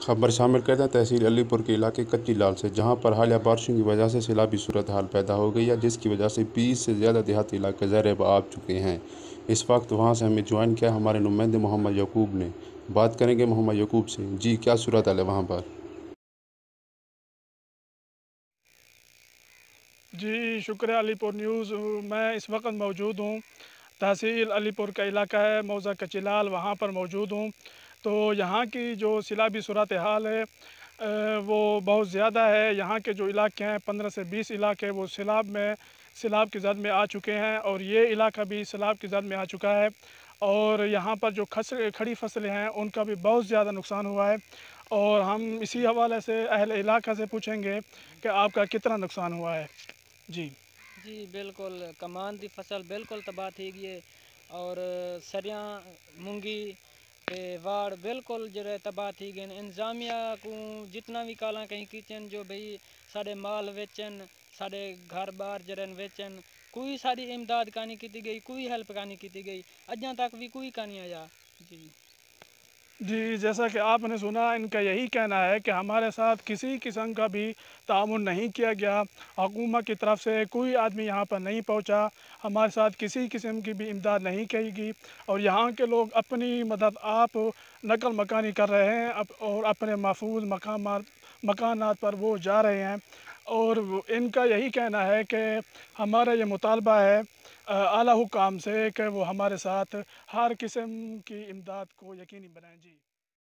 खबर शामिल करते हैं तहसील अलीपुर के इलाके कच्ची लाल से, जहां पर हालिया बारिशों की वजह से सैलाबी सूरत हाल पैदा हो गई है, जिसकी वजह से 20 से ज़्यादा देहाती इलाके ज़ेर आब चुके हैं। इस वक्त वहां से हमें ज्वाइन किया हमारे नुमाइंदे मोहम्मद यकूब ने। बात करेंगे मोहम्मद यकूब से। जी, क्या सूरत हाल है वहाँ पर? जी शुक्रिया अलीपुर न्यूज़। मैं इस वक्त मौजूद हूँ, तहसील अलीपुर का इलाका है मौज़ा कचीलाल, वहाँ पर मौजूद हूँ। तो यहाँ की जो सैलाबी सूरत हाल है वो बहुत ज़्यादा है। यहाँ के जो इलाके हैं 15 से 20 इलाके वो सैलाब की जद में आ चुके हैं, और ये इलाका भी सैलाब की जद में आ चुका है। और यहाँ पर जो खड़ी फसलें हैं उनका भी बहुत ज़्यादा नुकसान हुआ है। और हम इसी हवाले से अहले इलाका से पूछेंगे कि आपका कितना नुकसान हुआ है। जी जी बिल्कुल, कमान दी फसल बिल्कुल तबाह थी गई है। और सरियां मूंगी ते वाड़ बिल्कुल जो तबाह थी गए। इंतजामिया को जितना भी काला कहीं किचन जो भाई साढ़े माल वेचन, साढ़े घर बार जरन वेचन, कोई सारी इमदाद का नहीं की गई, कोई हेल्प का नहीं की गई, अजा तक भी कोई का नहीं आया। जी जी, जैसा कि आपने सुना, इनका यही कहना है कि हमारे साथ किसी किस्म का भी ताउन नहीं किया गया। हुकूमत की तरफ से कोई आदमी यहाँ पर नहीं पहुँचा, हमारे साथ किसी किस्म की भी इमदाद नहीं की गई। और यहाँ के लोग अपनी मदद आप नकल मकानी कर रहे हैं और अपने महफूज मकानात पर वो जा रहे हैं। और इनका यही कहना है कि हमारा ये मुतालबा है आला हुकाम से कि वो हमारे साथ हर किस्म की इमदाद को यकीनी बनाएं। जी।